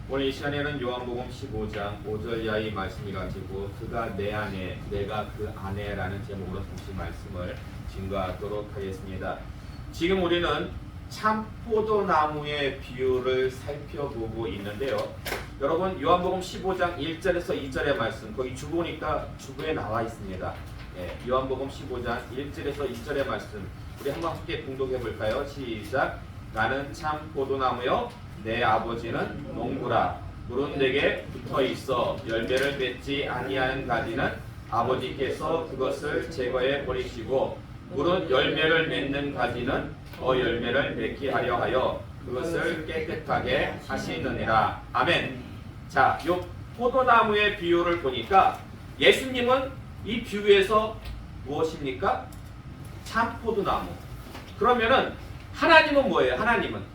오늘 이 시간에는 요한복음 15장 5절 이하의 말씀이 가지고 그가 내 안에 내가 그 안에라는 제목으로 다시 말씀을 증거하도록 하겠습니다. 지금 우리는 참 포도나무의 비유를 살펴보고 있는데요. 여러분 요한복음 15장 1절에서 2절의 말씀 거기 주보니까 주보에 나와 있습니다. 요한복음 15장 1절에서 2절의 말씀 우리 한번 함께 공독해 볼까요? 시작. 나는 참 포도나무요 내 아버지는 농부라. 물은 내게 붙어 있어 열매를 맺지 아니하는 가지는 아버지께서 그것을 제거해 버리시고 물은 열매를 맺는 가지는 더 열매를 맺게 하려 하여 그것을 깨끗하게 하시느니라. 아멘. 자, 요 포도나무의 비유를 보니까 예수님은 이 비유에서 무엇입니까? 참 포도나무. 그러면은 하나님은 뭐예요? 하나님은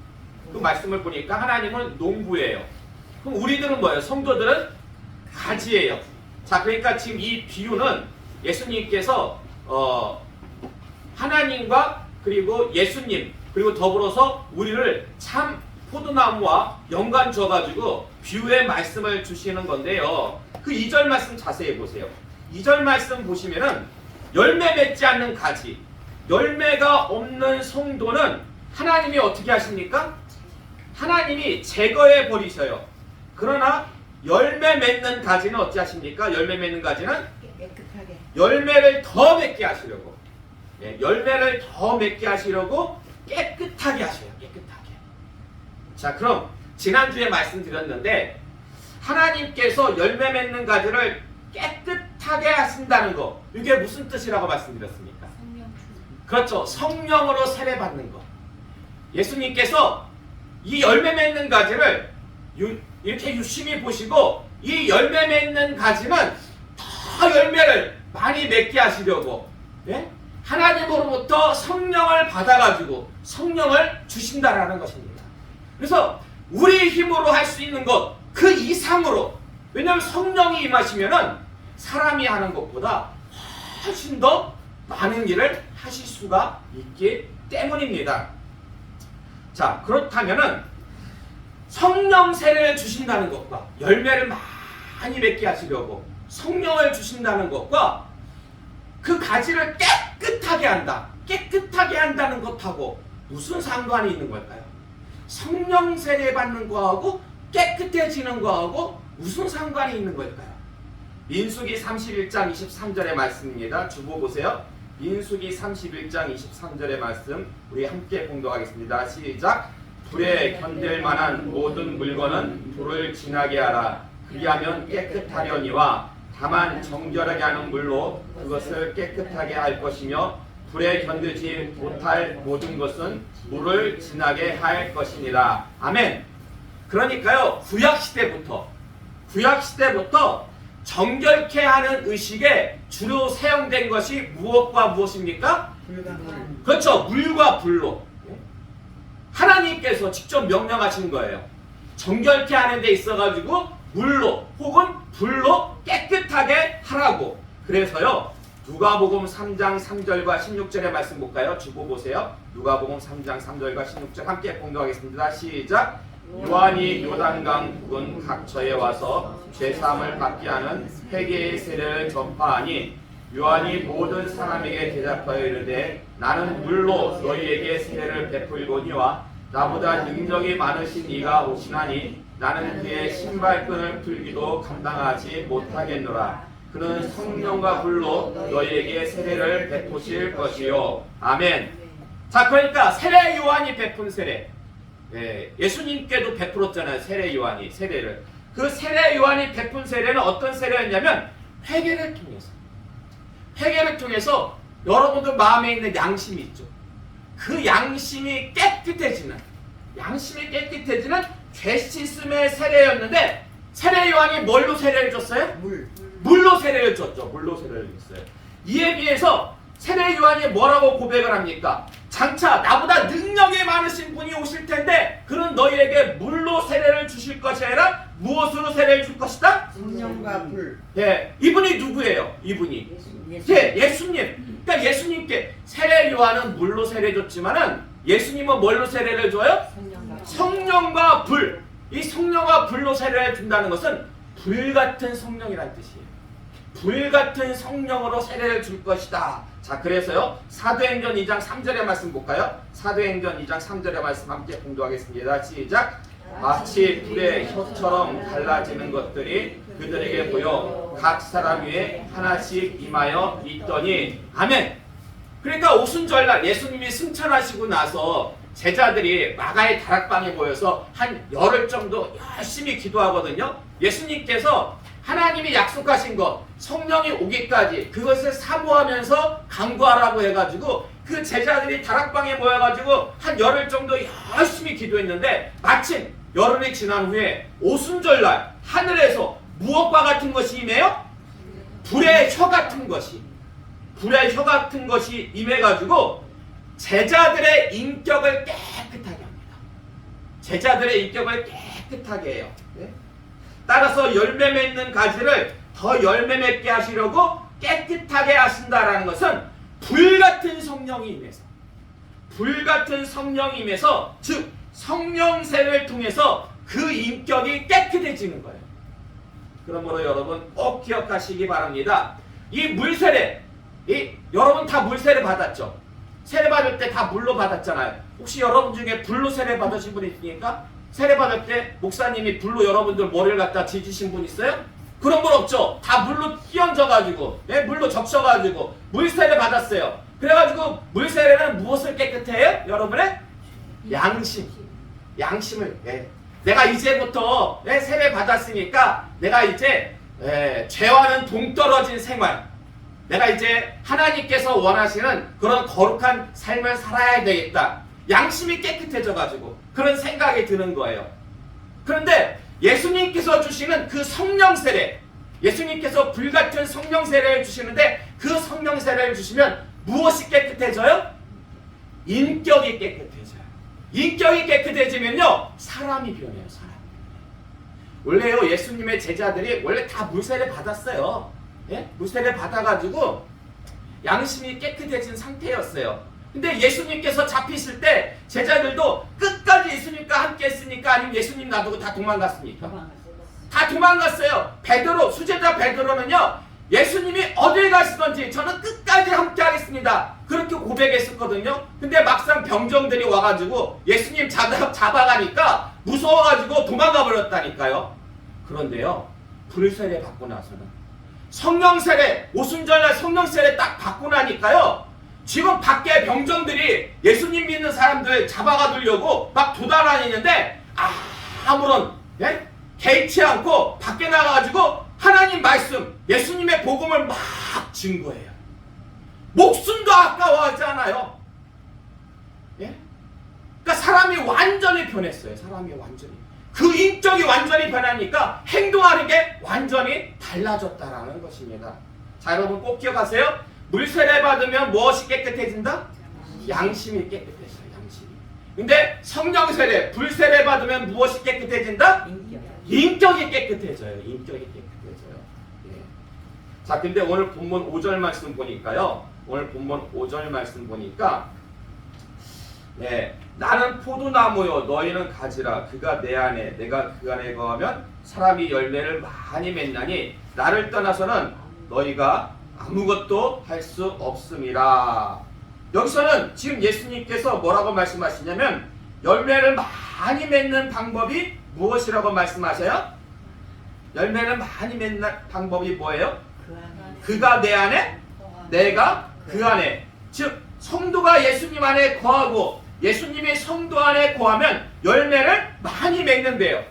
그 말씀을 보니까 하나님은 농부예요. 그럼 우리들은 뭐예요? 성도들은 가지예요. 자, 그러니까 지금 이 비유는 예수님께서 하나님과 그리고 예수님 그리고 더불어서 우리를 참 포도나무와 연관 줘가지고 비유의 말씀을 주시는 건데요. 그 2절 말씀 자세히 보세요. 2절 말씀 보시면은 열매 맺지 않는 가지, 열매가 없는 성도는 하나님이 어떻게 하십니까? 하나님이 제거해 버리셔요. 그러나 열매 맺는 가지는 어찌 하십니까? 열매 맺는 가지는 깨끗하게 열매를 더 맺게 하시려고, 열매를 더 맺게 하시려고 깨끗하게 하셔요. 깨끗하게. 자, 그럼 지난주에 말씀드렸는데 하나님께서 열매 맺는 가지를 깨끗하게 하신다는 거, 이게 무슨 뜻이라고 말씀드렸습니까? 그렇죠. 성령으로 세례받는 거. 예수님께서 이 열매 맺는 가지를 이렇게 유심히 보시고 이 열매 맺는 가지는 더 열매를 많이 맺게 하시려고 하나님으로부터 성령을 받아가지고 성령을 주신다라는 것입니다. 그래서 우리 힘으로 할 수 있는 것 그 이상으로, 왜냐하면 성령이 임하시면은 사람이 하는 것보다 훨씬 더 많은 일을 하실 수가 있기 때문입니다. 자, 그렇다면은 성령 세례를 주신다는 것과 열매를 많이 맺게 하시려고 성령을 주신다는 것과 그 가지를 깨끗하게 한다, 깨끗하게 한다는 것하고 무슨 상관이 있는 걸까요? 성령 세례 받는 거하고 깨끗해지는 거하고 무슨 상관이 있는 걸까요? 민수기 31장 23절의 말씀입니다. 주보 보세요. 민수기 31장 23절의 말씀 우리 함께 공독하겠습니다. 시작. 불에 견딜 만한 모든 물건은 불을 지나게 하라. 그리하면 깨끗하려니와 다만 정결하게 하는 물로 그것을 깨끗하게 할 것이며 불에 견디지 못할 모든 것은 물을 지나게 할 것이니라. 아멘. 그러니까요, 구약시대부터 정결케 하는 의식에 주로 사용된 것이 무엇과 무엇입니까? 그렇죠. 물과 불로. 하나님께서 직접 명령하신 거예요. 정결케 하는 데 있어가지고 물로 혹은 불로 깨끗하게 하라고. 그래서요, 누가복음 3장 3절과 16절의 말씀 볼까요? 주보 보세요. 누가복음 3장 3절과 16절 함께 공독하겠습니다. 시작. 요한이 요단강 부근 각처에 와서 죄사함을 받게 하는 회개의 세례를 전파하니 요한이 모든 사람에게 대답하여 이르되 나는 물로 너희에게 세례를 베풀거니와 나보다 능력이 많으신 이가 오시나니 나는 그의 신발끈을 풀기도 감당하지 못하겠노라. 그는 성령과 불로 너희에게 세례를 베푸실 것이요. 아멘. 자, 그러니까 세례 요한이 베푼 세례, 예수님께도 베풀었잖아요. 세례 요한이 세례를. 그 세례 요한이 베푼 세례는 어떤 세례였냐면 회개를 통해서 여러분들 마음에 있는 양심이 있죠. 그 양심이 깨끗해지는 죄 씻음의 세례였는데 세례 요한이 뭘로 세례를 줬어요? 물로 세례를 줬죠. 물로 세례를 줬어요. 이에 비해서 세례 요한이 뭐라고 고백을 합니까? 장차 나보다 능력이 많으신 분이 오실 텐데 그는 너희에게 물로 세례를 주실 것이 아니라 무엇으로 세례를 줄 것이다? 성령과 불. 이분이 누구예요? 이분이 예수님. 그러니까 예수님께 세례 요한은 물로 세례 줬지만은 예수님은 뭘로 세례를 줘요? 성령과 불. 이 성령과 불로 세례를 준다는 것은 불같은 성령이란 뜻이에요. 불같은 성령으로 세례를 줄 것이다. 자, 그래서요. 사도행전 2장 3절의 말씀 볼까요? 사도행전 2장 3절의 말씀 함께 공부하겠습니다. 시작. 마치 불의 혀처럼 갈라지는 것들이 그들에게 보여 각 사람 위에 하나씩 임하여 있더니 아멘. 그러니까 오순절날 예수님이 승천하시고 나서 제자들이 마가의 다락방에 모여서 한 열흘 정도 열심히 기도하거든요. 예수님께서 하나님이 약속하신 것 성령이 오기까지 그것을 사모하면서 간구하라고 해가지고 그 제자들이 다락방에 모여가지고 한 열흘 정도 열심히 기도했는데 마침 열흘이 지난 후에 오순절날 하늘에서 무엇과 같은 것이 임해요? 불의 혀 같은 것이 임해가지고 제자들의 인격을 깨끗하게 합니다. 제자들의 인격을 깨끗하게 해요. 네? 따라서 열매 맺는 가지를 더 열매 맺게 하시려고 깨끗하게 하신다라는 것은 불같은 성령이 임해서 즉 성령세를 통해서 그 인격이 깨끗해지는 거예요. 그러므로 여러분 꼭 기억하시기 바랍니다. 이 물세례, 여러분 다 물세례 받았죠? 세례 받을 때 다 물로 받았잖아요. 혹시 여러분 중에 불로 세례 받으신 분 있습니까? 세례 받을 때 목사님이 불로 여러분들 머리를 갖다 지지신 분 있어요? 그런 분 없죠? 다 물로 끼얹어가지고, 물로 적셔가지고 물세례 받았어요. 그래가지고 물세례는 무엇을 깨끗해요? 여러분의 양심을. 내가 이제부터 세례 받았으니까 내가 이제 죄와는 동떨어진 생활, 내가 이제 하나님께서 원하시는 그런 거룩한 삶을 살아야 되겠다. 양심이 깨끗해져가지고 그런 생각이 드는 거예요. 그런데 예수님께서 주시는 그 성령 세례, 예수님께서 불같은 성령 세례를 주시는데 그 성령 세례를 주시면 무엇이 깨끗해져요? 인격이 깨끗해져요. 인격이 깨끗해지면요 사람이 변해요. 원래요 예수님의 제자들이 원래 다 물세례 받았어요. 물세례 받아가지고 양심이 깨끗해진 상태였어요. 근데 예수님께서 잡히실 때 제자들도 끝까지 예수님과 함께 했으니까 아니면 예수님 놔두고 다 도망갔습니까? 다 도망갔어요. 수제자 베드로는요 예수님이 어딜 가시던지 저는 끝까지 함께 하겠습니다 그렇게 고백했었거든요. 근데 막상 병정들이 와가지고 예수님 잡아가니까 무서워가지고 도망가 버렸다니까요. 그런데요 불세례 받고 나서는 성령세례, 오순절날 성령세례 딱 받고 나니까요 지금 밖에 병정들이 예수님 믿는 사람들 잡아가두려고 막 도달다니는데 아무런 개의치 않고 밖에 나가가지고 하나님 말씀, 예수님의 복음을 막 증거해요. 목숨도 아까워하지 않아요. 그러니까 사람이 완전히 변했어요. 그 인격이 완전히 변하니까 행동하는 게 완전히 달라졌다라는 것입니다. 자, 여러분 꼭 기억하세요. 물세례 받으면 무엇이 깨끗해진다? 양심이 깨끗해져요. 근데 성령세례, 불세례 받으면 무엇이 깨끗해진다? 인격이 깨끗해져요. 자, 근데 오늘 본문 5절 말씀 보니까요. 나는 포도나무요 너희는 가지라. 그가 내 안에 내가 그 안에 거하면 사람이 열매를 많이 맺나니 나를 떠나서는 너희가 아무것도 할 수 없음이라. 여기서는 지금 예수님께서 뭐라고 말씀하시냐면 열매를 많이 맺는 방법이 무엇이라고 말씀하세요? 열매를 많이 맺는 방법이 뭐예요? 그가 내 안에 내가 그 안에. 즉 성도가 예수님 안에 거하고 예수님이 성도 안에 거하면 열매를 많이 맺는데요.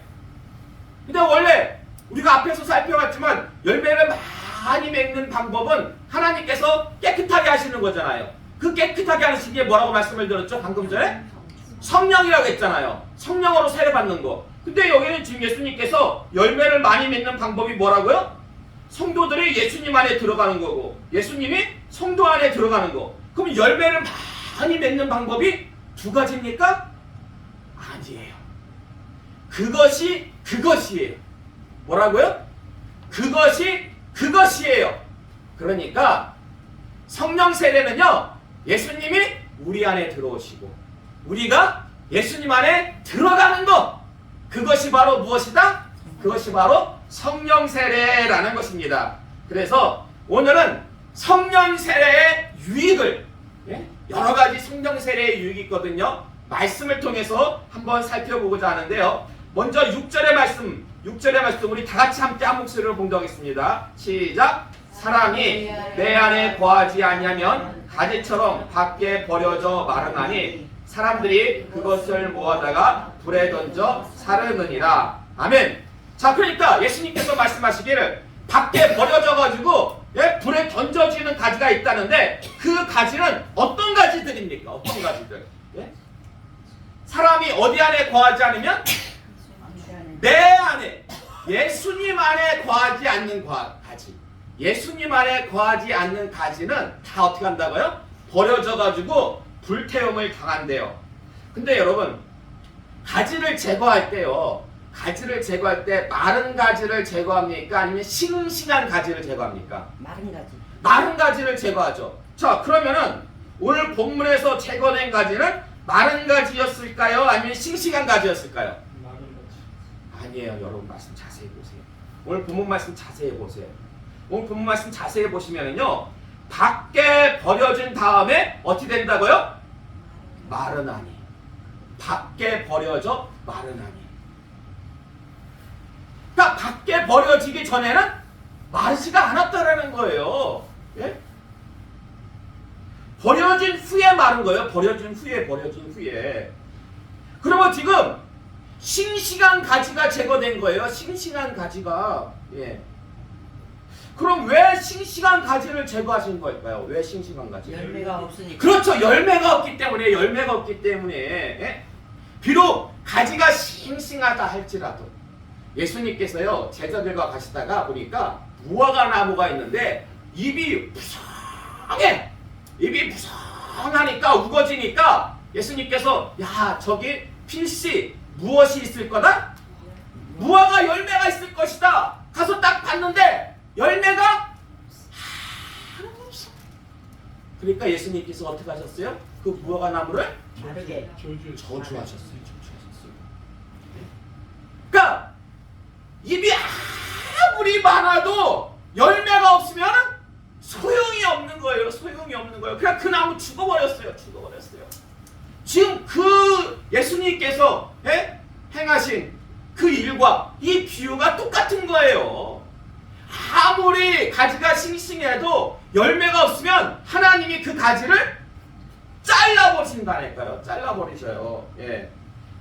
근데 원래 우리가 앞에서 살펴봤지만 열매를 많이 맺는 방법은 하나님께서 깨끗하게 하시는 거잖아요. 그 깨끗하게 하시는 게 뭐라고 말씀을 드렸죠? 방금 전에 성령이라고 했잖아요. 성령으로 세례받는 거. 근데 여기는 지금 예수님께서 열매를 많이 맺는 방법이 뭐라고요? 성도들이 예수님 안에 들어가는 거고 예수님이 성도 안에 들어가는 거. 그럼 열매를 많이 맺는 방법이 두 가지입니까? 아니에요. 그것이에요. 뭐라고요? 그것이에요. 그러니까 성령 세례는요 예수님이 우리 안에 들어오시고 우리가 예수님 안에 들어가는 거, 그것이 바로 무엇이다? 그것이 바로 성령 세례라는 것입니다. 그래서 오늘은 성령 세례의 유익을, 여러 가지 성령 세례의 유익이 있거든요. 말씀을 통해서 한번 살펴보고자 하는데요. 먼저 6절의 말씀 우리 다 같이 함께 한 목소리로 봉독하겠습니다. 시작. 사람이 내 안에 거하지 아니하면 가지처럼 밖에 버려져 마르나니 사람들이 그것을 모아다가 불에 던져 사르느니라. 아멘. 자, 그러니까 예수님께서 말씀하시기를 밖에 버려져 가지고 불에 던져지는 가지가 있다는데 그 가지는 어떤 가지들입니까? 어떤 가지들? 사람이 어디 안에 거하지 않으면 내 안에, 예수님 안에 거하지 않는 가지, 예수님 안에 거하지 않는 가지는 다 어떻게 한다고요? 버려져 가지고 불태움을 당한대요. 근데 여러분, 가지를 제거할 때요, 가지를 제거할 때 마른 가지를 제거합니까? 아니면 싱싱한 가지를 제거합니까? 마른 가지. 마른 가지를 제거하죠. 자, 그러면은 오늘 본문에서 제거된 가지는 마른 가지였을까요? 아니면 싱싱한 가지였을까요? 마른 가지. 아니에요. 여러분 말씀 자세히 보세요. 오늘 본문 말씀 자세히 보세요. 오늘 본문 말씀 자세히 보시면은요, 밖에 버려진 다음에 어떻게 된다고요? 마르나니. 밖에 버려져 마르나니. 그러니까 밖에 버려지기 전에는 마르지가 않았다라는 거예요. 예? 버려진 후에 마른 거예요. 버려진 후에. 그러면 지금 싱싱한 가지가 제거된 거예요. 싱싱한 가지가. 예. 그럼 왜 싱싱한 가지를 제거하신 걸까요? 왜 싱싱한 가지? 열매가 없으니까. 그렇죠. 열매가 없기 때문에. 예? 비록 가지가 싱싱하다 할지라도 예수님께서요, 제자들과 가시다가 보니까 무화과 나무가 있는데 입이 부성하니까 우거지니까 예수님께서 야, 저기 필시 무엇이 있을 거다? 무화과 열매가 있을 것이다. 가서 딱 봤는데 열매가 하나도 없어. 그러니까 예수님께서 어떻게 하셨어요? 그 무화과 나무를 마르게. 저주하셨어요. 그러니까 입이 아무리 많아도 열매가 없으면 소용이 없는 거예요. 그냥 그 나무 죽어버렸어요. 지금 그 예수님께서 행하신 그 일과 이 비유가 똑같은 거예요. 아무리 가지가 싱싱해도 열매가 없으면 하나님이 그 가지를 잘라버리신다니까요. 잘라버리셔요. 예.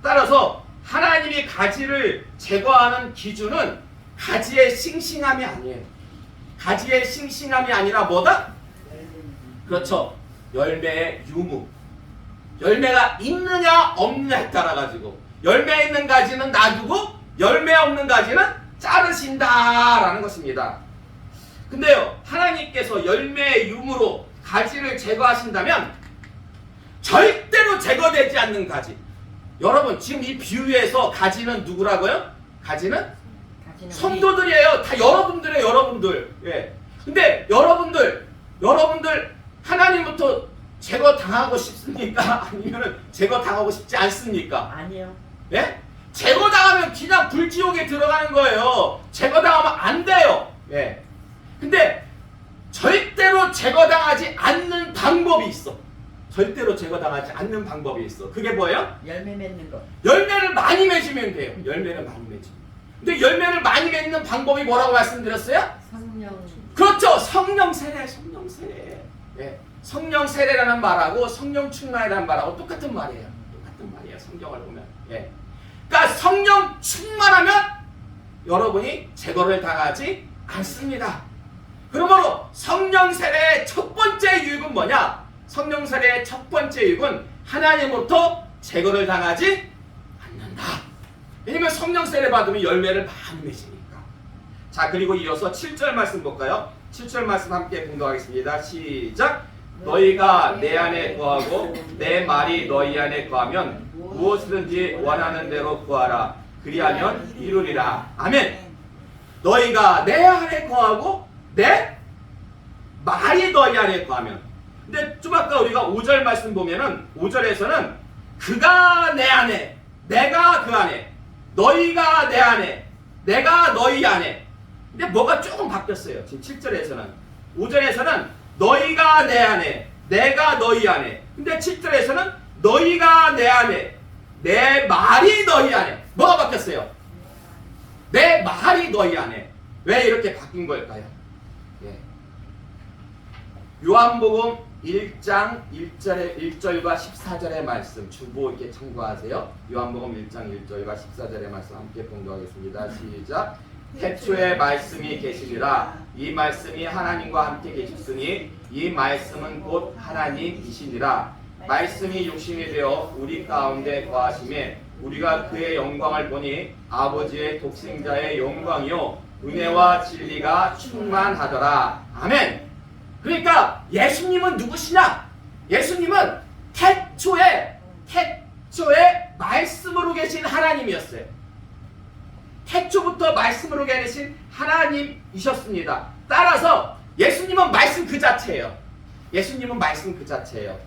따라서 하나님이 가지를 제거하는 기준은 가지의 싱싱함이 아니에요. 가지의 싱싱함이 아니라 뭐다? 그렇죠. 열매의 유무. 열매가 있느냐 없느냐에 따라 가지고 열매 있는 가지는 놔두고 열매 없는 가지는 자르신다라는 것입니다. 근데요, 하나님께서 열매의 유무로 가지를 제거하신다면 절대로 제거되지 않는 가지. 여러분, 지금 이 비유에서 가지는 누구라고요? 가지는 성도들이에요. 다 여러분들. 예. 근데 여러분들 하나님부터 제거 당하고 싶습니까? 아니면 제거 당하고 싶지 않습니까? 아니요. 예? 제거 당하면 그냥 불지옥에 들어가는 거예요. 제거 당하면 안 돼요. 예. 근데 절대로 제거 당하지 않는 방법이 있어. 그게 뭐예요? 열매 맺는 거. 열매를 많이 맺으면 돼요. 근데 열매를 많이 맺는 방법이 뭐라고 말씀드렸어요? 성령. 그렇죠. 성령 세례. 예. 성령 세례라는 말하고 성령 충만이라는 말하고 똑같은 말이에요. 성경을 보면. 예. 그러니까 성령 충만하면 여러분이 제거를 당하지 않습니다. 그러므로 성령 세례의 첫 번째 유익은 뭐냐? 성령 세례의 첫 번째 유익은 하나님으로부터 제거를 당하지 않는다. 왜냐면 성령 세례 받으면 열매를 많이 맺으니까. 자, 그리고 이어서 7절 말씀 볼까요? 7절 말씀 함께 공독하겠습니다. 시작. 너희가 내 안에 거하고 내 말이 너희 안에 거하면 무엇이든지 원하는 대로 구하라. 그리하면 이루리라. 아멘. 너희가 내 안에 거하고 내 말이 너희 안에 거하면. 근데 좀 아까 우리가 5절 말씀 보면은 5절에서는 그가 내 안에, 내가 그 안에, 너희가 내 안에 내가 너희 안에. 근데 뭐가 조금 바뀌었어요. 지금 7절에서는. 5절에서는 너희가 내 안에 내가 너희 안에. 근데 7절에서는 너희가 내 안에 내 말이 너희 안에. 뭐가 바뀌었어요? 내 말이 너희 안에. 왜 이렇게 바뀐 걸까요? 예. 요한복음 1장 1절과 14절의 말씀 주보 이렇게 참고하세요. 요한복음 1장 1절과 14절의 말씀 함께 봉독하겠습니다. 시작. 태초에 말씀이 계시니라. 이 말씀이 하나님과 함께 계셨으니 이 말씀은 곧 하나님이시니라. 말씀이 육신이 되어 우리 가운데 거하심에 우리가 그의 영광을 보니 아버지의 독생자의 영광이요 은혜와 진리가 충만하더라. 아멘. 그러니까 예수님은 누구시냐? 예수님은 태초에 말씀으로 계신 하나님이었어요. 태초부터 말씀으로 계신 하나님이셨습니다. 따라서 예수님은 말씀 그 자체예요. 예수님은 말씀 그 자체예요.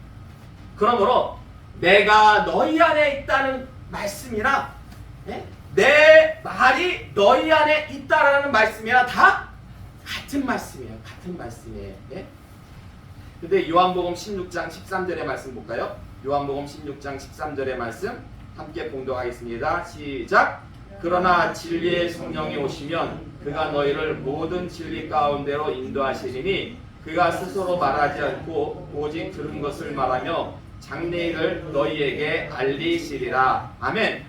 그러므로 내가 너희 안에 있다는 말씀이나 내 말이 너희 안에 있다라는 말씀이나 다 같은 말씀이에요. 같은 말씀이에요. 근데 요한복음 16장 13절의 말씀 볼까요? 요한복음 16장 13절의 말씀 함께 봉독하겠습니다. 시작. 그러나 진리의 성령이 오시면 그가 너희를 모든 진리 가운데로 인도하시리니 그가 스스로 말하지 않고 오직 들은 것을 말하며 장래일을 너희에게 알리시리라. 아멘.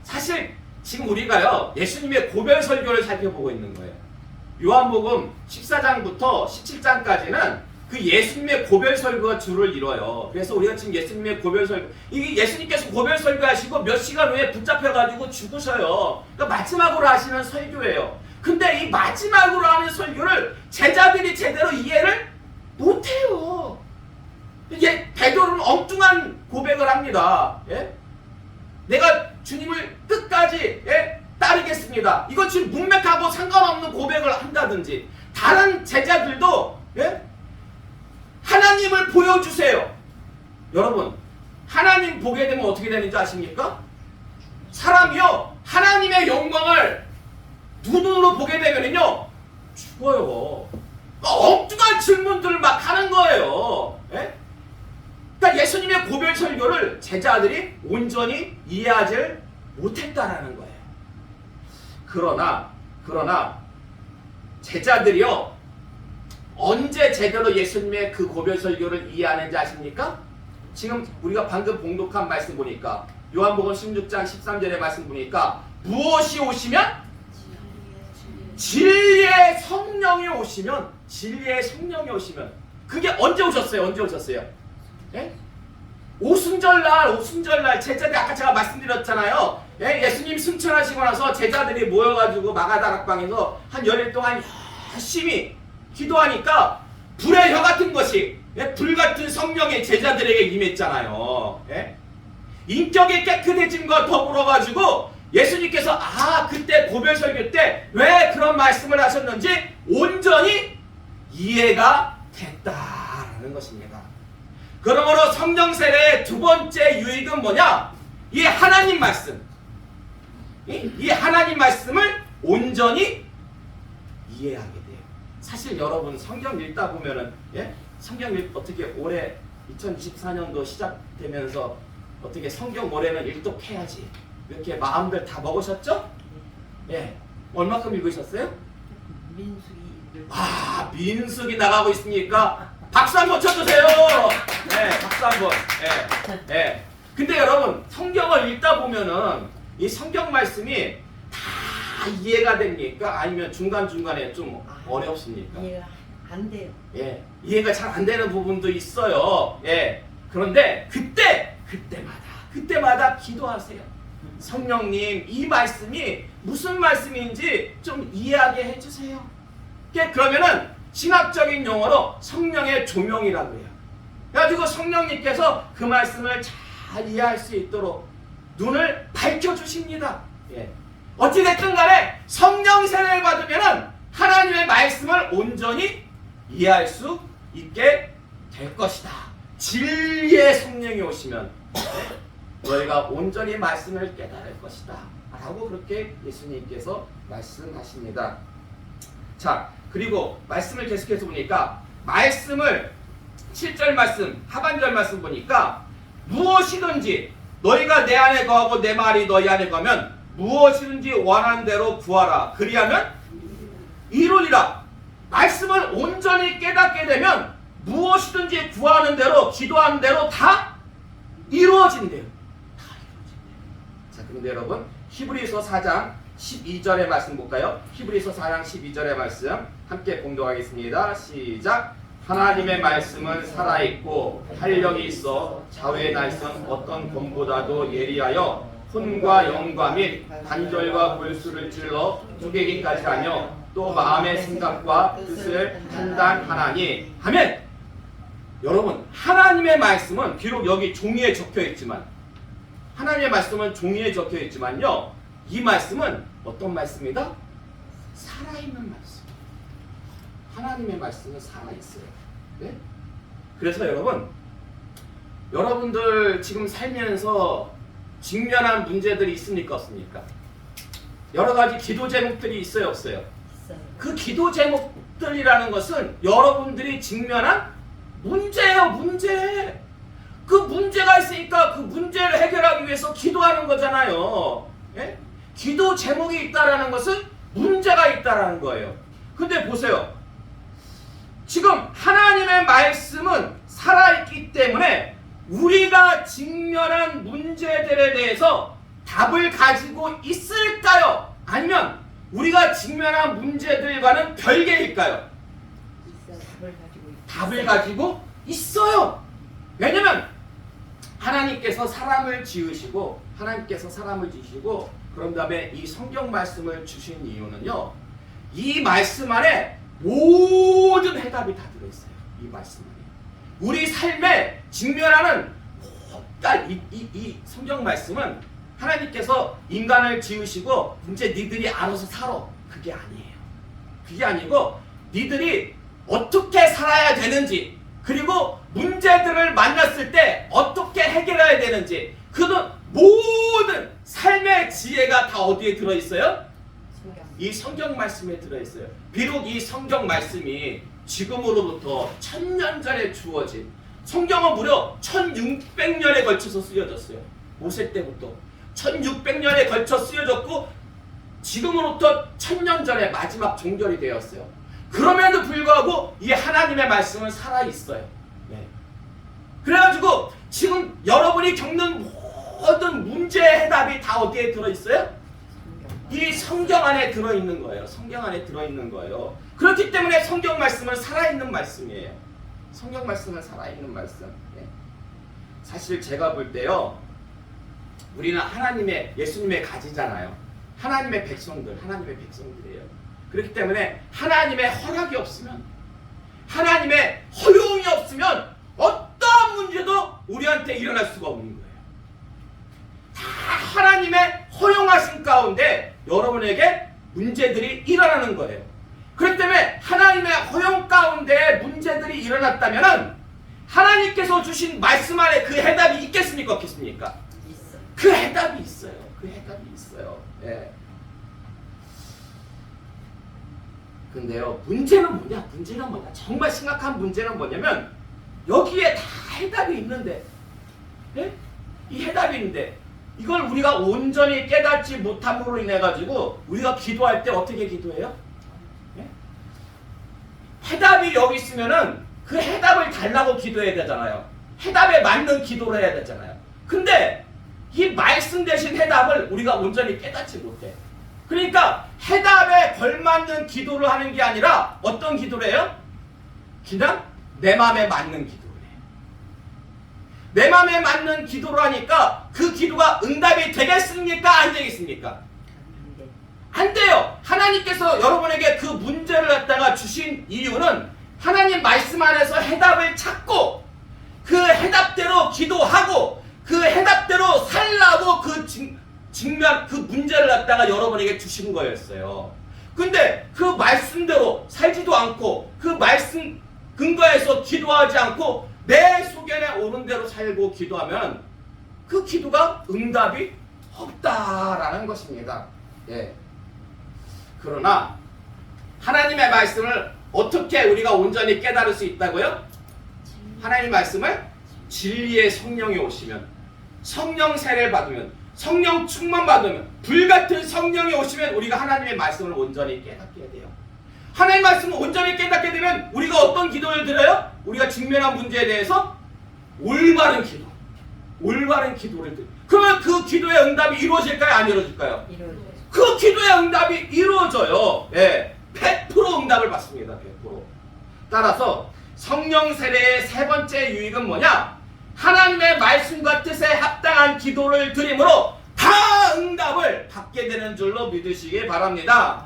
사실 지금 우리가요 예수님의 고별 설교를 살펴보고 있는 거예요. 요한복음 14장부터 17장까지는 그 예수님의 고별 설교가 주를 이뤄요. 그래서 우리가 지금 예수님의 고별 설교, 이게 예수님께서 고별 설교하시고 몇 시간 후에 붙잡혀가지고 죽으셔요. 그러니까 마지막으로 하시는 설교예요. 근데 이 마지막으로 하는 설교를 제자들이 제대로 이해를 못해요. 이게 베드로는 엉뚱한 고백을 합니다. 내가 주님을 끝까지 따르겠습니다. 이건 지금 문맥하고 상관없는 고백을 한다든지, 다른 제자들도 하나님을 보여주세요. 여러분, 하나님 보게 되면 어떻게 되는지 아십니까? 사람이요 하나님의 영광을 눈으로 보게 되면요 죽어요. 엉뚱한 질문들을 막 하는 거예요. 그러니까 예수님의 고별 설교를 제자들이 온전히 이해하지 못했다라는 거예요. 그러나 제자들이요 언제 제대로 예수님의 그 고별 설교를 이해하는지 아십니까? 지금 우리가 방금 봉독한 말씀 보니까 요한복음 16장 13절의 말씀 보니까 무엇이 오시면? 진리의 성령이 오시면, 진리의 성령이 오시면, 그게 언제 오셨어요? 오순절날 제자들이 아까 제가 말씀드렸잖아요. 예수님 승천하시고 나서 제자들이 모여가지고 마가다락방에서 한 열흘 동안 열심히 기도하니까 불의 혀 같은 것이, 불같은 성령이 제자들에게 임했잖아요. 인격의 깨끗해짐과 더불어가지고 예수님께서 그때 고별 설교 때 왜 그런 말씀을 하셨는지 온전히 이해가 됐다라는 것입니다. 그러므로 성령 세례의 두 번째 유익은 뭐냐? 이 하나님 말씀, 이 하나님 말씀을 온전히 이해하게 돼요. 사실 여러분 성경 읽다 보면은 성경 어떻게 올해 2024년도 시작되면서 어떻게 성경 올해는 일독해야지 이렇게 마음들 다 먹으셨죠? 얼마큼 읽으셨어요? 민수기 나가고 있으니까 박수 한번 쳐주세요. 박수 한번. 근데 여러분 성경을 읽다 보면은 이 성경 말씀이 다 이해가 됩니까? 아니면 중간중간에 좀 어렵습니까? 이해가 안 돼요. 이해가 잘 안 되는 부분도 있어요. 그런데 그때마다 기도하세요. 성령님, 이 말씀이 무슨 말씀인지 좀 이해하게 해주세요. 그러면은 신학적인 용어로 성령의 조명이라고 해요. 그래가지고 성령님께서 그 말씀을 잘 이해할 수 있도록 눈을 밝혀주십니다. 어찌됐든 간에 성령 세례를 받으면은 하나님의 말씀을 온전히 이해할 수 있게 될 것이다. 진리의 성령이 오시면 너희가 온전히 말씀을 깨달을 것이다 라고 그렇게 예수님께서 말씀하십니다. 자, 그리고 말씀을 계속해서 보니까 말씀을 7절 말씀 하반절 말씀 보니까 무엇이든지 너희가 내 안에 거하고 내 말이 너희 안에 거하면 무엇이든지 원하는 대로 구하라 그리하면 이루리라. 말씀을 온전히 깨닫게 되면 무엇이든지 구하는 대로 기도하는 대로 다 이루어진대요. 다 이루어진대요. 자, 그런데 여러분 히브리서 4장 12절의 말씀 볼까요? 히브리서 4장 12절의 말씀 함께 공독하겠습니다. 시작. 하나님의 말씀은 살아있고 활력이 있어 좌우의 날선 어떤 검보다도 예리하여 혼과 영과 및 관절과 골수를 찔러 쪼개기까지 하며 또 마음의 생각과 뜻을 판단하나니 하면 여러분 하나님의 말씀은 비록 여기 종이에 적혀있지만 하나님의 말씀은 종이에 적혀있지만요 이 말씀은 어떤 말씀이다? 살아있는 말씀. 하나님의 말씀은 살아있어요. 네? 그래서 여러분들 지금 살면서 직면한 문제들이 있습니까 없습니까? 여러 가지 기도 제목들이 있어요 없어요? 있어요. 그 기도 제목들이라는 것은 여러분들이 직면한 문제예요. 문제. 그 문제가 있으니까 그 문제를 해결하기 위해서 기도하는 거잖아요. 예? 기도 제목이 있다라는 것은 문제가 있다라는 거예요. 근데 보세요. 지금 하나님의 말씀은 살아있기 때문에 우리가 직면한 문제들에 대해서 답을 가지고 있을까요? 아니면 우리가 직면한 문제들과는 별개일까요? 답을 가지고 있어요. 왜냐면 하나님께서 사람을 지으시고 그런 다음에 이 성경 말씀을 주신 이유는요. 이 말씀 안에 모든 해답이 다 들어있어요. 이 말씀 안에. 우리 삶에 직면하는 이 성경 말씀은 하나님께서 인간을 지으시고 이제 니들이 알아서 살아. 그게 아니에요. 그게 아니고 니들이 어떻게 살아야 되는지 그리고 문제들을 만났을 때 어떻게 해결해야 되는지 그런 모든 삶의 지혜가 다 어디에 들어있어요? 이 성경 말씀에 들어있어요. 비록 이 성경 말씀이 지금으로부터 1000년 전에 주어진 성경은 무려 1600년에 걸쳐서 쓰여졌어요. 모세 때부터 1600년에 걸쳐 쓰여졌고 지금으로부터 1000년 전에 마지막 종결이 되었어요. 그럼에도 불구하고 이 하나님의 말씀은 살아있어요. 네. 그래가지고 지금 여러분이 겪는 모든 문제의 해답이 다 어디에 들어있어요? 이 성경 안에 들어있는 거예요. 성경 안에 들어있는 거예요. 그렇기 때문에 성경 말씀은 살아있는 말씀이에요. 성경 말씀은 살아있는 말씀. 네. 사실 제가 볼 때요. 우리는 예수님의 가지잖아요. 하나님의 백성들이에요. 그렇기 때문에 하나님의 허락이 없으면 하나님의 허용이 없으면 어떠한 문제도 우리한테 일어날 수가 없는 거예요. 다 하나님의 허용하신 가운데 여러분에게 문제들이 일어나는 거예요. 그렇기 때문에 하나님의 허용 가운데 문제들이 일어났다면 하나님께서 주신 말씀 안에 그 해답이 있겠습니까? 없겠습니까? 있어요. 그 해답이 있어요. 그 해답이 있어요. 예. 근데요, 문제는 뭐냐? 정말 심각한 문제는 뭐냐면 여기에 다 해답이 있는데, 예? 이 해답이 있는데 이걸 우리가 온전히 깨닫지 못함으로 인해 가지고 우리가 기도할 때 어떻게 기도해요? 예? 해답이 여기 있으면은 그 해답을 달라고 기도해야 되잖아요. 해답에 맞는 기도를 해야 되잖아요. 근데 이 말씀 대신 해답을 우리가 온전히 깨닫지 못해. 그러니까 해답에 걸맞는 기도를 하는 게 아니라 어떤 기도를 해요? 그냥 내 마음에 맞는 기도를 해요. 내 마음에 맞는 기도를 하니까 그 기도가 응답이 되겠습니까? 안 되겠습니까? 안 돼요. 하나님께서 여러분에게 그 문제를 갖다가 주신 이유는 하나님 말씀 안에서 해답을 찾고 그 해답대로 기도하고 그 해답대로 살라고 그 문제를 갖다가 여러분에게 주신 거였어요. 근데 그 말씀대로 살지도 않고 그 말씀 근거에서 기도하지 않고 내 소견에 오는 대로 살고 기도하면 그 기도가 응답이 없다라는 것입니다. 예. 그러나 하나님의 말씀을 어떻게 우리가 온전히 깨달을 수 있다고요? 하나님의 말씀을 진리의 성령이 오시면, 성령 세례를 받으면, 성령 충만 받으면, 불같은 성령이 오시면 우리가 하나님의 말씀을 온전히 깨닫게 돼요. 하나님의 말씀을 온전히 깨닫게 되면 우리가 어떤 기도를 드려요? 우리가 직면한 문제에 대해서 올바른 기도, 올바른 기도를 드려요. 그러면 그 기도의 응답이 이루어질까요? 안 이루어질까요? 그 기도의 응답이 이루어져요. 예, 100% 응답을 받습니다. 100%. 따라서 성령 세례의 세 번째 유익은 뭐냐? 하나님의 말씀과 뜻에 합당한 기도를 드림으로 다 응답을 받게 되는 줄로 믿으시기 바랍니다.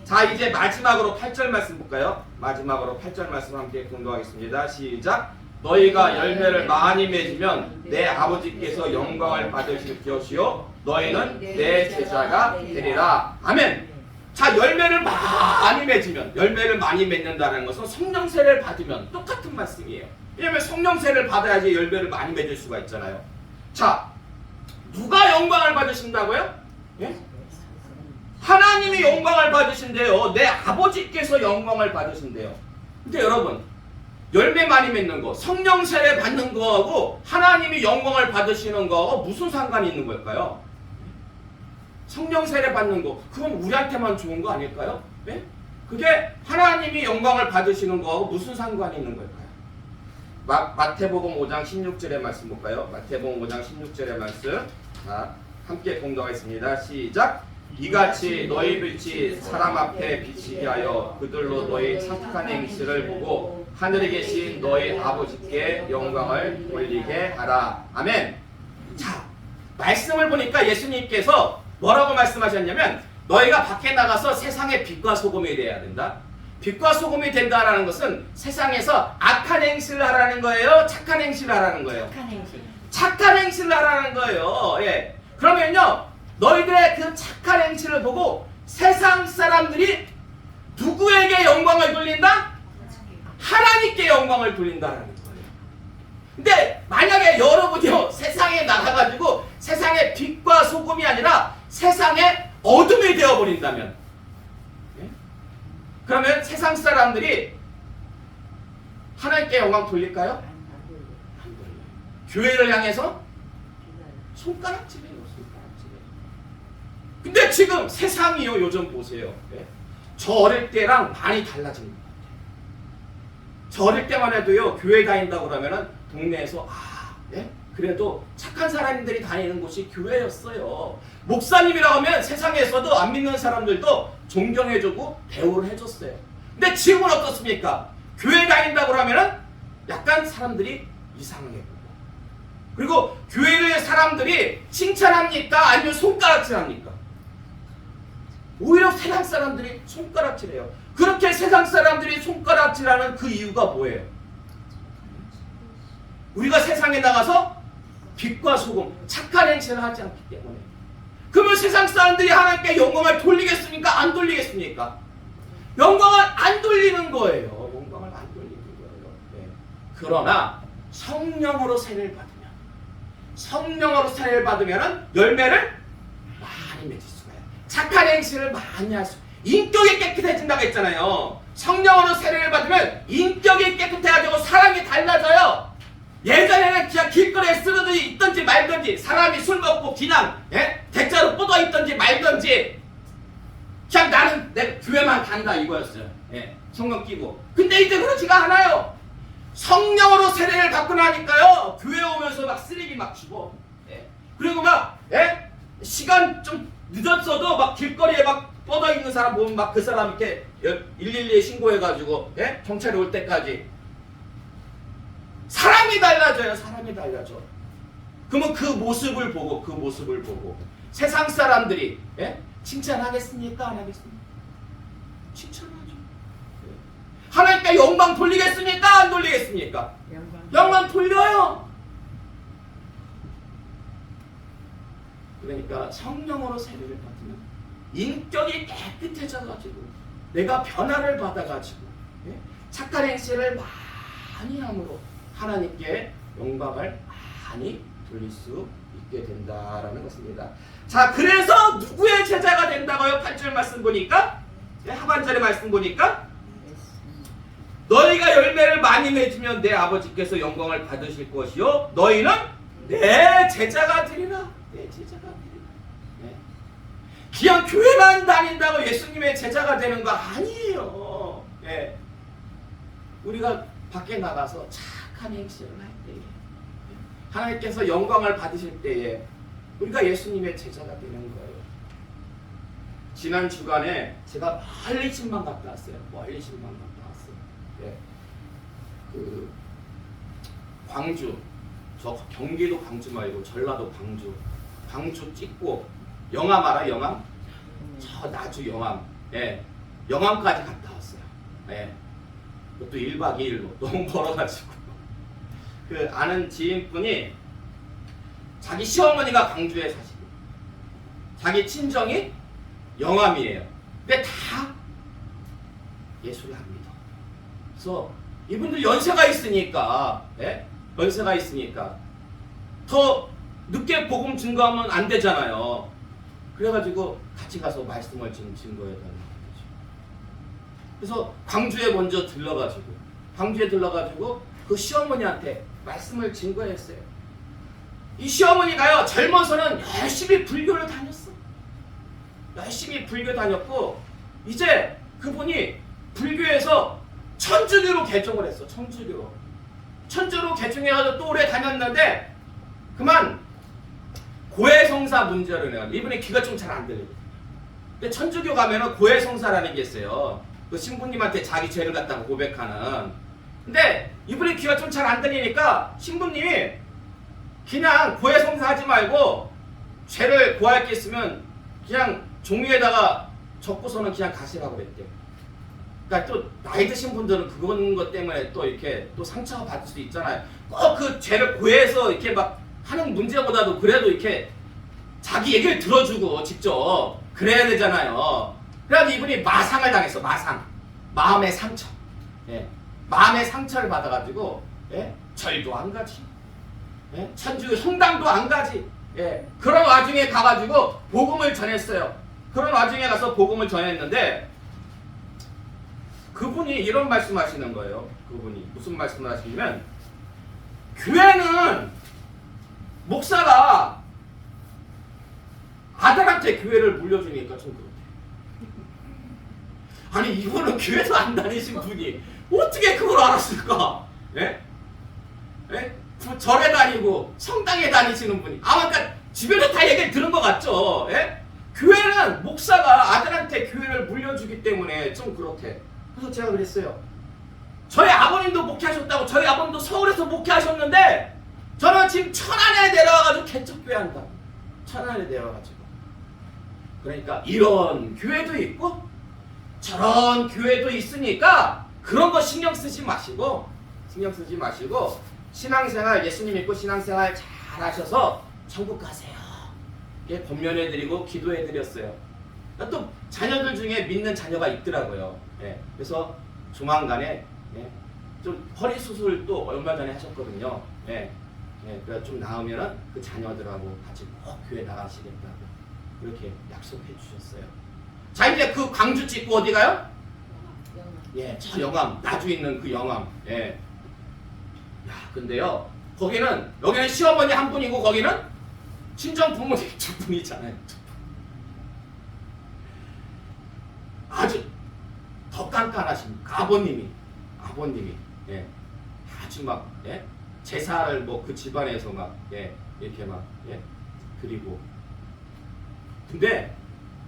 자, 이제 마지막으로 8절 말씀 볼까요? 마지막으로 8절 말씀 함께 공독하겠습니다. 시작. 너희가 열매를 많이 맺으면 내 아버지께서 영광을 받으실 것이요 너희는 내 제자가 되리라. 아멘. 자, 열매를 많이 맺으면, 열매를 많이 맺는다는 것은 성령 세례를 받으면 똑같은 말씀이에요. 왜냐하면 성령 세례를 받아야지 열매를 많이 맺을 수가 있잖아요. 자, 누가 영광을 받으신다고요? 예? 하나님이 영광을 받으신대요. 내 아버지께서 영광을 받으신대요. 근데 여러분, 열매 많이 맺는 거, 성령 세례 받는 거하고 하나님이 영광을 받으시는 거하고 무슨 상관이 있는 걸까요? 성령 세례 받는 거, 그건 우리한테만 좋은 거 아닐까요? 네? 그게 하나님이 영광을 받으시는 거하고 무슨 상관이 있는 걸까요? 마태복음 5장 16절의 말씀 볼까요? 마태복음 5장 16절의 말씀. 자, 함께 공독하겠습니다. 시작. 이같이 너희 빛이 사람 앞에 비치게 하여 그들로 너희 착한 행실을 보고 하늘에 계신 너희 아버지께 영광을 돌리게 하라. 아멘. 자, 말씀을 보니까 예수님께서 뭐라고 말씀하셨냐면 너희가 밖에 나가서 세상의 빛과 소금이 되어야 된다. 빛과 소금이 된다라는 것은 세상에서 악한 행실을 하라는 거예요? 착한 행실을 하라는 거예요? 착한 행실. 착한 행실을 하라는 거예요. 예. 그러면요, 너희들의 그 착한 행실을 보고 세상 사람들이 누구에게 영광을 돌린다? 하나님께 영광을 돌린다라는 거예요. 근데 만약에 여러분이요 세상에 나가가지고 세상의 빛과 소금이 아니라 세상의 어둠이 되어버린다면, 예? 그러면 세상 사람들이 하나님께 영광 돌릴까요? 안 돌려요. 교회를 향해서 손가락질해요. 근데 지금 세상이요 요즘 보세요. 예? 저 어릴 때랑 많이 달라진 것 같아요. 저 어릴 때만 해도요 교회 다닌다고 그러면은 동네에서 예? 그래도 착한 사람들이 다니는 곳이 교회였어요. 목사님이라고 하면 세상에서도 안 믿는 사람들도 존경해주고 대우를 해줬어요. 근데 지금은 어떻습니까? 교회 다닌다고 하면은 약간 사람들이 이상하게 보고, 그리고 교회의 사람들이 칭찬합니까? 아니면 손가락질합니까? 오히려 세상 사람들이 손가락질해요. 그렇게 세상 사람들이 손가락질하는 그 이유가 뭐예요? 우리가 세상에 나가서 빛과 소금, 착한 행실을 하지 않기 때문에. 그러면 세상 사람들이 하나님께 영광을 돌리겠습니까? 안 돌리겠습니까? 영광을 안 돌리는 거예요. 영광을 안 돌리는 거예요. 네. 그러나 성령으로 세례를 받으면 열매를 많이 맺을 수가 있어요. 착한 행실을 많이 할 수, 인격이 깨끗해진다고 했잖아요. 성령으로 세례를 받으면 인격이 깨끗해가지고 사람이 달라져요. 예전에는 그냥 길거리에 쓰러져 있던지 말던지, 사람이 술 먹고 그냥 대자로 뻗어 있던지 말던지, 그냥 나는 내 교회만 간다 이거였어요. 성경 끼고. 근데 이제 그렇지가 않아요. 성령으로 세례를 받고 나니까요 교회 오면서 막 쓰레기 막 주고, 그리고 막 시간 좀 늦었어도 막 길거리에 막 뻗어 있는 사람 보면 막 그 사람 이렇게 112에 신고해가지고 경찰이 올 때까지. 사람이 달라져요. 사람이 달라져. 그러면 그 모습을 보고 세상 사람들이 칭찬하겠습니까? 안 하겠습니까? 칭찬하죠. 하나님께 영광 돌리겠습니까? 안 돌리겠습니까? 영광 돌려요. 그러니까 성령으로 세례를 받으면 인격이 깨끗해져가지고 내가 변화를 받아가지고 착한 행실을 많이 함으로 하나님께 영광을 많이 돌릴 수 받게 된다라는 것입니다. 자, 그래서 누구의 제자가 된다고요? 8절 말씀 보니까, 하반절의 말씀 보니까, 너희가 열매를 많이 맺으면 내 아버지께서 영광을 받으실 것이요 너희는 내 제자가 되리라. 내 제자가 되리라. 네. 그냥 교회만 다닌다고 예수님의 제자가 되는 거 아니에요. 네. 우리가 밖에 나가서 착한 행실을 할 때에, 하나님께서 영광을 받으실 때에 우리가 예수님의 제자가 되는 거예요. 지난 주간에 제가 멀리 신방 갔다 왔어요. 멀리 신방 갔다 왔어요. 네. 그 광주, 저 경기도 광주 말고 전라도 광주 찍고 영암 알아? 영암? 저 나주 영암. 예. 영암까지 갔다 왔어요. 예. 그것도 1박 2일로 너무 멀어가지고 그 아는 지인분이 자기 시어머니가 광주에 사시고 자기 친정이 영암이에요. 근데 다 예수를 합니다. 그래서 이분들 연세가 있으니까, 예? 연세가 있으니까 더 늦게 복음 증거하면 안 되잖아요. 그래가지고 같이 가서 말씀을 좀 증거해달라고 하죠. 그래서 광주에 먼저 들러가지고 그 시어머니한테 말씀을 증거했어요. 이 시어머니가요, 젊어서는 열심히 불교를 다녔어. 열심히 불교 다녔고 이제 그분이 불교에서 천주교로 개종을 했어. 천주교로 개종해가지고 또 오래 다녔는데 그만 고해성사 문제로 내가 이분이 귀가 좀 잘 안 들리거든. 근데 천주교 가면은 고해성사라는 게 있어요. 그 신부님한테 자기 죄를 갖다가 고백하는. 근데 이분이 귀가 좀 잘 안 들리니까 신부님이 그냥 고해성사 하지 말고 죄를 고할 게 있으면 그냥 종이에다가 적고서는 그냥 가시라고 그랬대요. 그러니까 또 나이 드신 분들은 그건 것 때문에 또 이렇게 또 상처가 받을 수도 있잖아요. 꼭 그 죄를 고해서 이렇게 막 하는 문제보다도 그래도 이렇게 자기 얘기를 들어주고 직접 그래야 되잖아요. 그래가지고 이분이 마상을 당했어. 마음의 상처. 예. 마음의 상처를 받아가지고, 예? 절도 안 가지, 예? 천주교 성당도 안 가지. 예. 그런 와중에 가가지고 복음을 전했어요. 그런 와중에 가서 복음을 전했는데 그분이 이런 말씀하시는 거예요. 그분이 무슨 말씀을 하시냐면, 교회는 목사가 아들한테 교회를 물려주니까 좀 그렇대. 아니 이분은 교회도 안 다니신 분이 어떻게 그걸 알았을까? 예? 예? 절에 다니고 성당에 다니시는 분이 아마 그러니까 주변에 다 얘기를 들은 것 같죠? 예? 교회는 목사가 아들한테 교회를 물려주기 때문에 좀 그렇대. 그래서 제가 그랬어요. 저희 아버님도 목회하셨다고. 저희 아버님도 서울에서 목회하셨는데 저는 지금 천안에 내려와가지고 개척교회 한다고. 천안에 내려와가지고. 그러니까 이런 교회도 있고 저런 교회도 있으니까 그런 거 신경 쓰지 마시고 신앙생활, 예수님 믿고 신앙생활 잘 하셔서 천국 가세요. 이렇게 권면해드리고 기도해드렸어요. 또 자녀들 중에 믿는 자녀가 있더라고요. 예, 그래서 조만간에, 예, 좀 허리 수술 또 얼마 전에 하셨거든요. 예, 그래서 좀 나으면은 그 자녀들하고 같이 꼭 교회 나가시겠다고 이렇게 약속해 주셨어요. 자, 이제 그 광주 찍고 어디 가요? 예, 저 영암, 나주 있는 그 영암. 예. 야, 근데요, 여기는 시어머니 한 분이고 거기는 친정 부모님 두 분이잖아요. 아주 더 깐깐하십니다. 아버님이, 예, 아주 막, 예, 제사를 뭐 그 집안에서 막, 예, 이렇게 막, 예, 드리고. 근데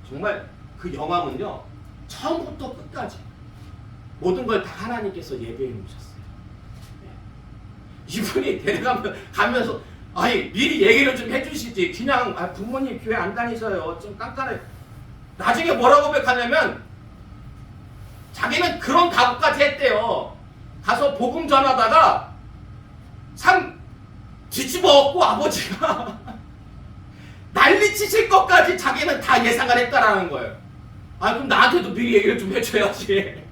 정말 그 영암은요, 처음부터 끝까지 모든 걸 다 하나님께서 예배해 놓으셨어요. 예. 이분이 가면서 아니 미리 얘기를 좀 해주시지. 그냥 부모님 교회 안 다니셔요. 좀 깐깐해. 나중에 뭐라고 고백하냐면 자기는 그런 각오까지 했대요. 가서 복음 전하다가 뒤집어 엎고 아버지가 난리치실 것까지 자기는 다 예상을 했다라는 거예요. 아, 그럼 나한테도 미리 얘기를 좀 해줘야지.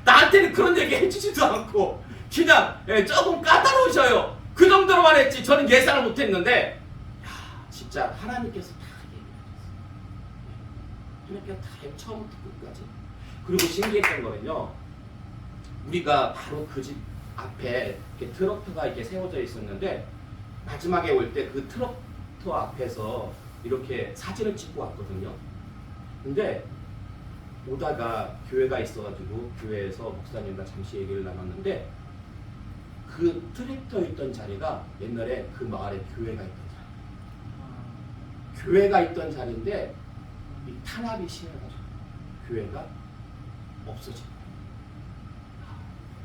나한테는 그런 얘기 해주지도 않고 그냥, 예, 조금 까다로우셔요. 그 정도로만 했지 저는 예상을 못했는데, 야, 진짜 하나님께서 다 얘기하셨어요. 하나님께서 다 처음부터 끝까지. 그리고 신기했던 거는요. 우리가 바로 그 집 앞에 이렇게 트럭터가 이렇게 세워져 있었는데 마지막에 올 때 그 트럭터 앞에서 이렇게 사진을 찍고 왔거든요. 근데 오다가 교회가 있어가지고 교회에서 목사님과 잠시 얘기를 나눴는데 그 트랙터 있던 자리가 옛날에 그 마을에 교회가 있던 자리. 교회가 있던 자리인데 이 탄압이 심해가지고 교회가 없어진 거예요.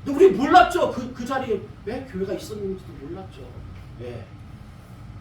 근데 우리 몰랐죠. 그 자리에 왜 교회가 있었는지도 몰랐죠. 예.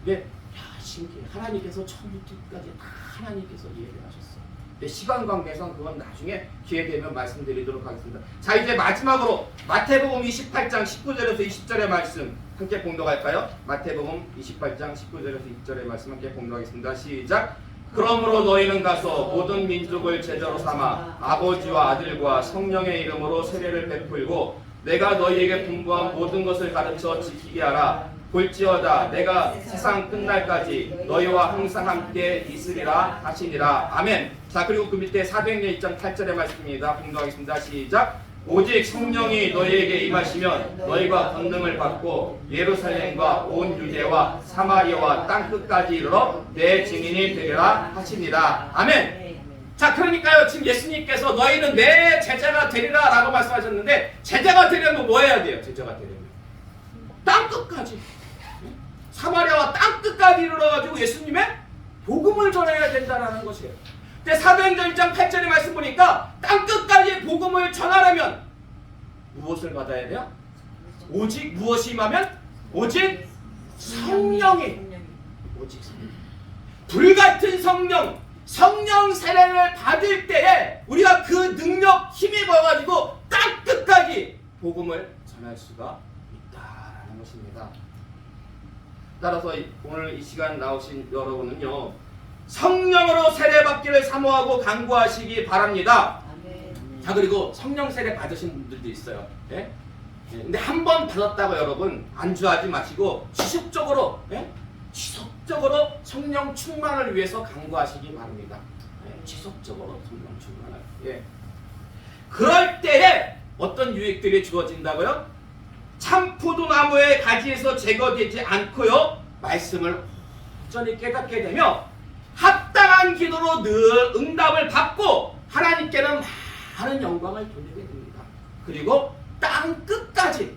근데 야 신기해. 하나님께서 처음부터 끝까지 다 하나님께서 이해를 하셨어. 근데 시간 관계상 그건 나중에 기회 되면 말씀드리도록 하겠습니다. 자 이제 마지막으로 마태복음 28장 19절에서 20절의 말씀 함께 봉독할까요? 마태복음 28장 19절에서 20절의 말씀 함께 봉독하겠습니다. 시작. 그러므로 너희는 가서 모든 민족을 제자로 삼아 아버지와 아들과 성령의 이름으로 세례를 베풀고 내가 너희에게 분부한 모든 것을 가르쳐 지키게 하라. 볼지어다 내가 세상 끝날까지 너희와 항상 함께 있으리라 하시니라. 아멘. 자 그리고 그 밑에 사도행전 1장 8절의 말씀입니다. 봉독하겠습니다. 시작. 오직 성령이 너희에게 임하시면 너희가 권능을 받고 예루살렘과 온 유대와 사마리아와 땅 끝까지 이르러 내 증인이 되리라 하시니라. 아멘. 자 그러니까요 지금 예수님께서 너희는 내 제자가 되리라 라고 말씀하셨는데 제자가 되려면 뭐 해야 돼요? 제자가 되려면 땅 끝까지 사마리아와 땅 끝까지 이르러가지고 예수님의 복음을 전해야 된다는 것이에요. 근데 사도행전 1장 8절의 말씀 보니까 땅 끝까지 복음을 전하려면 무엇을 받아야 돼요? 오직 무엇이 임하면? 오직 성령이. 오직 성령. 불같은 성령 세례를 받을 때에 우리가 그 능력 힘입어가지고 땅 끝까지 복음을 전할 수가 있다라는 것입니다. 따라서 오늘 이 시간 나오신 여러분은요 성령으로 세례받기를 사모하고 간구하시기 바랍니다. 자 그리고 성령 세례 받으신 분들도 있어요. 예? 근데 한 번 받았다고 여러분 안주하지 마시고 지속적으로 지속적으로 성령 충만을 위해서 간구하시기 바랍니다. 지속적으로 성령 충만을. 예. 그럴 때에 어떤 유익들이 주어진다고요? 참 포도나무의 가지에서 제거되지 않고요 말씀을 온전히 깨닫게 되며 합당한 기도로 늘 응답을 받고 하나님께는 많은 영광을 돌리게 됩니다. 그리고 땅 끝까지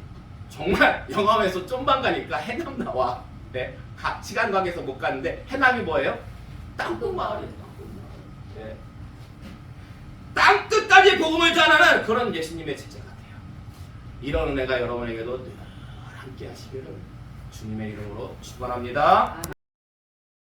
정말 영암에서 좀만 가니까 해남 나와. 네. 시간 관계에서 못 갔는데 해남이 뭐예요? 땅끝 마을이에요. 네. 땅 끝까지 복음을 전하는 그런 예수님의 제자가 돼요. 이런 은혜가 여러분에게도 늘 함께 하시기를 주님의 이름으로 축원합니다.